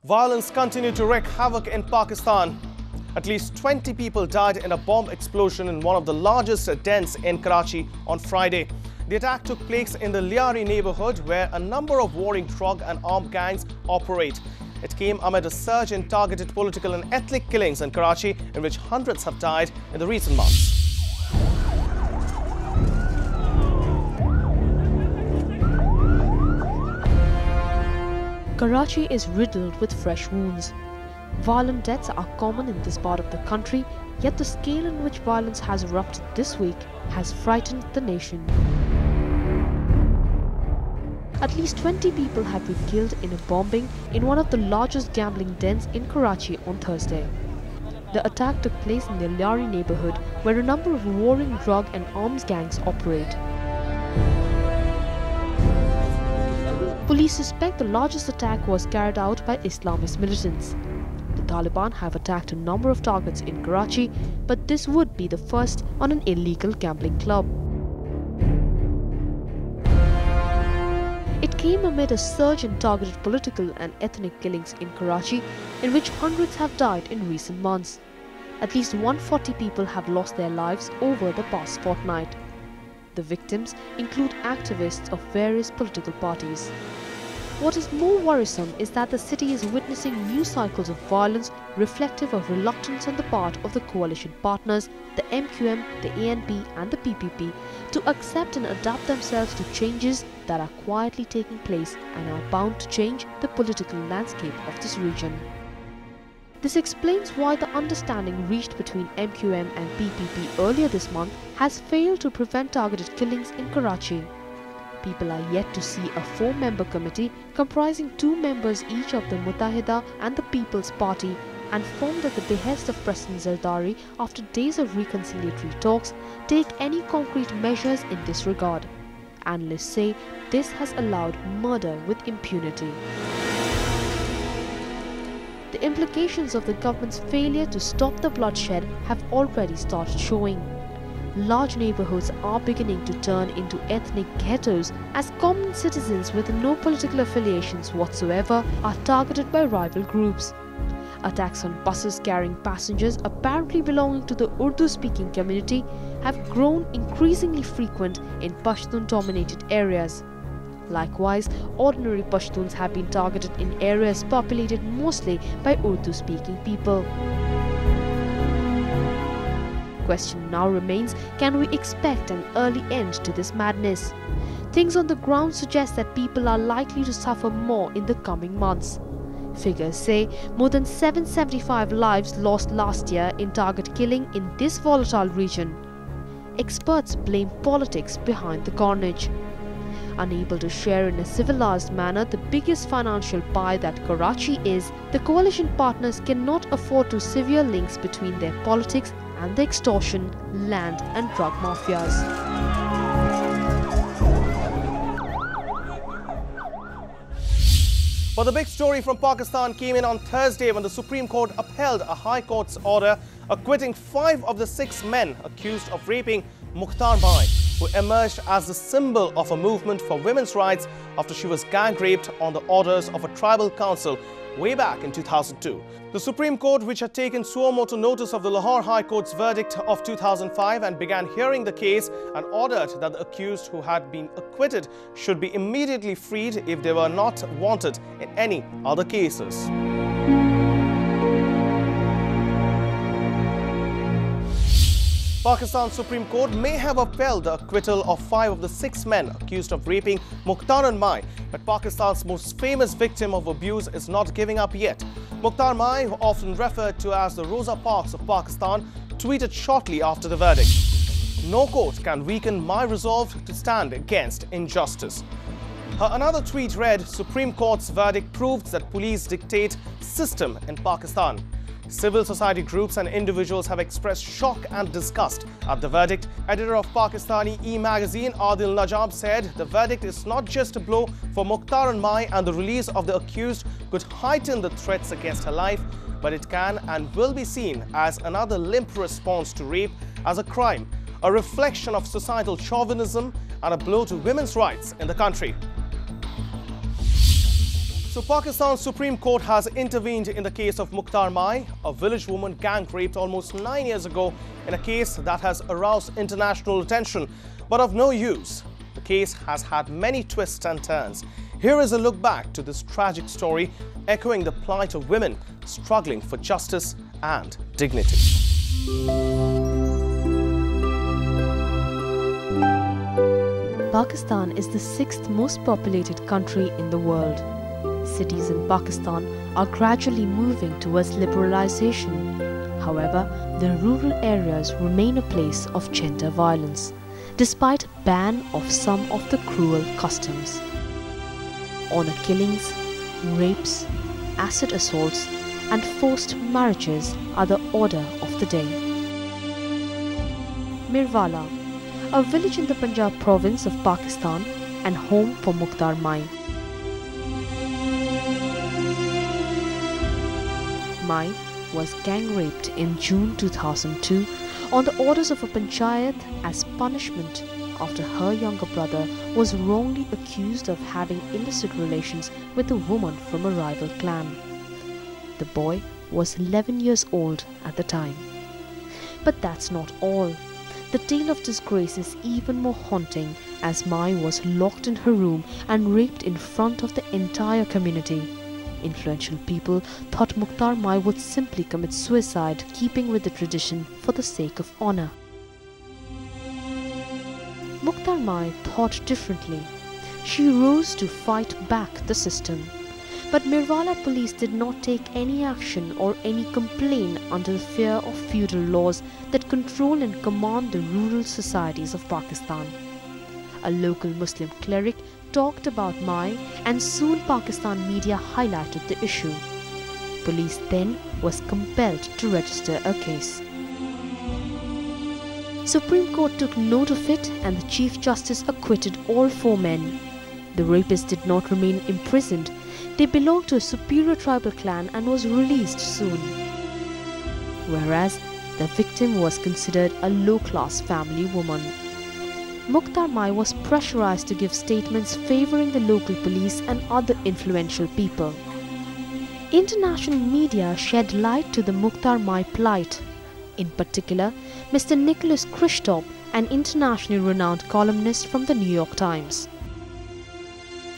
Violence continued to wreak havoc in Pakistan. At least 20 people died in a bomb explosion in one of the largest dens in Karachi on Friday. The attack took place in the Liari neighborhood, where a number of warring drug and armed gangs operate. It came amid a surge in targeted political and ethnic killings in Karachi, in which hundreds have died in the recent months. Karachi is riddled with fresh wounds. Violent deaths are common in this part of the country, yet the scale in which violence has erupted this week has frightened the nation. At least 20 people have been killed in a bombing in one of the largest gambling dens in Karachi on Thursday. The attack took place in the Liari neighborhood, where a number of warring drug and arms gangs operate. Police suspect the largest attack was carried out by Islamist militants. The Taliban have attacked a number of targets in Karachi, but this would be the first on an illegal gambling club. It came amid a surge in targeted political and ethnic killings in Karachi, in which hundreds have died in recent months. At least 140 people have lost their lives over the past fortnight. The victims include activists of various political parties. What is more worrisome is that the city is witnessing new cycles of violence reflective of reluctance on the part of the coalition partners, the MQM, the ANP and the PPP, to accept and adapt themselves to changes that are quietly taking place and are bound to change the political landscape of this region. This explains why the understanding reached between MQM and PPP earlier this month has failed to prevent targeted killings in Karachi. People are yet to see a 4-member committee comprising 2 members each of the Muttahida and the People's Party, and formed at the behest of President Zardari after days of reconciliatory talks, take any concrete measures in this regard. Analysts say this has allowed murder with impunity. The implications of the government's failure to stop the bloodshed have already started showing. Large neighborhoods are beginning to turn into ethnic ghettos as common citizens with no political affiliations whatsoever are targeted by rival groups. Attacks on buses carrying passengers apparently belonging to the Urdu-speaking community have grown increasingly frequent in Pashtun-dominated areas. Likewise, ordinary Pashtuns have been targeted in areas populated mostly by Urdu-speaking people. The question now remains, can we expect an early end to this madness? Things on the ground suggest that people are likely to suffer more in the coming months. Figures say more than 775 lives lost last year in target killing in this volatile region. Experts blame politics behind the carnage. Unable to share in a civilized manner the biggest financial pie that Karachi is, the coalition partners cannot afford to sever links between their politics and the extortion, land and drug mafias. But the big story from Pakistan came in on Thursday when the Supreme Court upheld a High Court's order acquitting 5 of the 6 men accused of raping Mukhtar Mai, who emerged as the symbol of a movement for women's rights after she was gang raped on the orders of a tribal council way back in 2002. The Supreme Court, which had taken suo motu notice of the Lahore High Court's verdict of 2005 and began hearing the case, and ordered that the accused who had been acquitted should be immediately freed if they were not wanted in any other cases. Pakistan's Supreme Court may have upheld the acquittal of 5 of the 6 men accused of raping Mukhtar Mai, but Pakistan's most famous victim of abuse is not giving up yet. Mukhtar Mai, who often referred to as the Rosa Parks of Pakistan, tweeted shortly after the verdict, "No court can weaken my resolve to stand against injustice." Her another tweet read, "Supreme Court's verdict proved that police dictate system in Pakistan." Civil society groups and individuals have expressed shock and disgust at the verdict. Editor of Pakistani e-magazine Adil Najab said the verdict is not just a blow for Mukhtar Mai, and the release of the accused could heighten the threats against her life, but it can and will be seen as another limp response to rape as a crime, a reflection of societal chauvinism and a blow to women's rights in the country. So Pakistan's Supreme Court has intervened in the case of Mukhtar Mai, a village woman gang raped almost 9 years ago in a case that has aroused international attention, but of no use. The case has had many twists and turns. Here is a look back to this tragic story, echoing the plight of women struggling for justice and dignity. Pakistan is the 6th most populated country in the world. Cities in Pakistan are gradually moving towards liberalization. However, the rural areas remain a place of gender violence, despite a ban of some of the cruel customs. Honor killings, rapes, acid assaults, and forced marriages are the order of the day. Mirwala, a village in the Punjab province of Pakistan and home for Mukhtar Mai. Mai was gang raped in June 2002 on the orders of a panchayat as punishment after her younger brother was wrongly accused of having illicit relations with a woman from a rival clan. The boy was 11 years old at the time. But that's not all. The tale of disgrace is even more haunting, as Mai was locked in her room and raped in front of the entire community. Influential people thought Mukhtar Mai would simply commit suicide, keeping with the tradition for the sake of honor. Mukhtar Mai thought differently. She rose to fight back the system. But Mirwala police did not take any action or any complaint under the fear of feudal laws that control and command the rural societies of Pakistan. A local Muslim cleric talked about Mai, and soon Pakistan media highlighted the issue. Police then was compelled to register a case. Supreme Court took note of it and the Chief Justice acquitted all 4 men. The rapists did not remain imprisoned. They belonged to a superior tribal clan and was released soon. Whereas the victim was considered a low-class family woman. Mukhtar Mai was pressurized to give statements favoring the local police and other influential people. International media shed light to the Mukhtar Mai plight. In particular, Mr. Nicholas Kristof, an internationally renowned columnist from the New York Times.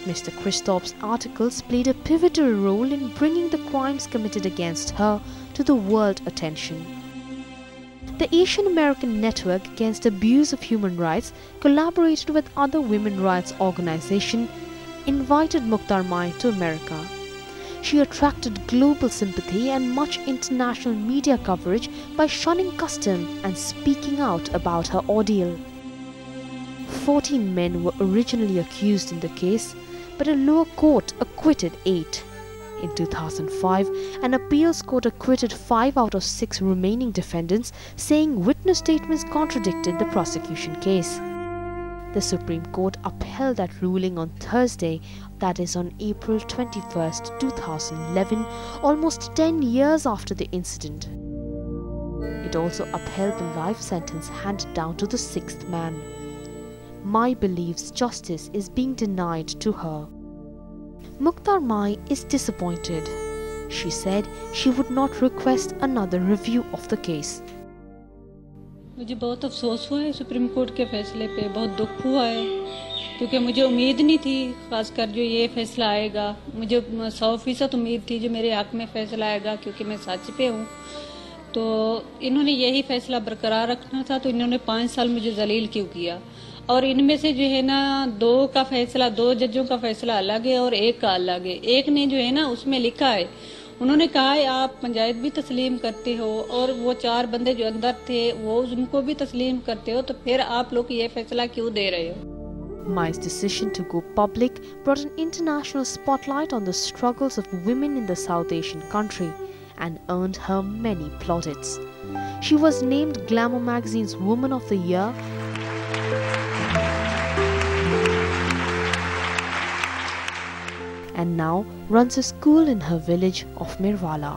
Mr. Kristof's articles played a pivotal role in bringing the crimes committed against her to the world attention. The Asian American Network Against Abuse of Human Rights collaborated with other women rights organizations, invited Mukhtar Mai to America. She attracted global sympathy and much international media coverage by shunning custom and speaking out about her ordeal. 14 men were originally accused in the case, but a lower court acquitted 8. In 2005, an appeals court acquitted 5 out of 6 remaining defendants, saying witness statements contradicted the prosecution case. The Supreme Court upheld that ruling on Thursday, that is on April 21, 2011, almost 10 years after the incident. It also upheld the life sentence handed down to the 6th man. Mai believes justice is being denied to her. Mukhtar Mai is disappointed. She said she would not request another review of the case. मुझे बहुत अफसोस हुआ है supreme court के फैसले पे, बहुत दुख हुआ है क्योंकि मुझे उम्मीद नहीं थी, खासकर जो ये फैसला आएगा। मुझे 100% उम्मीद थी जो मेरे हक में फैसला आएगा, क्योंकि मैं सच पे हूँ। तो इन्होंने यही फैसला बरकरार रखना था, तो इन्होंने 5 साल मुझे जलील क्यों किया। और इनमें से जो है ना 2 जजों का फैसला अलग है और 1 का अलग है। एक ने जो है ना उसमें लिखा है, उन्होंने कहा है आप पंचायत भी तस्लीम करते हो और वो 4 बंदे जो अंदर थे वो उनको भी तस्लीम करते हो, तो फिर आप लोग ये फैसला क्यों दे रहे हो। Mai's decision to go public brought an international spotlight on the struggles of women in the South Asian country and earned her many plaudits. She was named Glamour magazine's Woman of the Year and now runs a school in her village of Mirwala.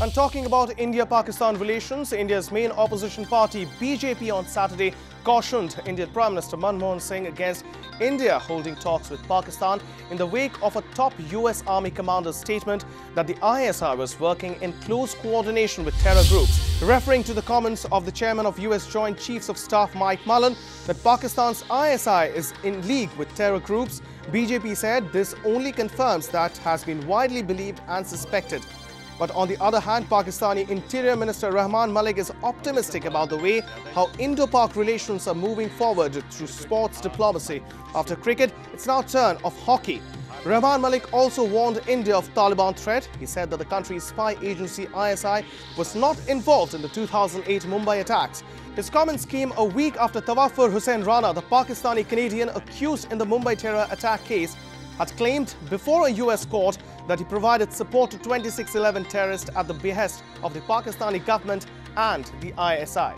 And talking about India-Pakistan relations, India's main opposition party BJP on Saturday cautioned Indian Prime Minister Manmohan Singh against India holding talks with Pakistan in the wake of a top US Army commander's statement that the ISI was working in close coordination with terror groups. Referring to the comments of the chairman of US Joint Chiefs of Staff Mike Mullen that Pakistan's ISI is in league with terror groups, BJP said this only confirms that has been widely believed and suspected. But on the other hand, Pakistani Interior Minister Rahman Malik is optimistic about the way how Indo-Pak relations are moving forward through sports diplomacy. After cricket, it's now turn of hockey. Rahman Malik also warned India of Taliban threat. He said that the country's spy agency ISI was not involved in the 2008 Mumbai attacks. His comments came a week after Tawaffur Hussain Rana, the Pakistani-Canadian accused in the Mumbai terror attack case, had claimed before a US court that he provided support to 2611 terrorists at the behest of the Pakistani government and the ISI.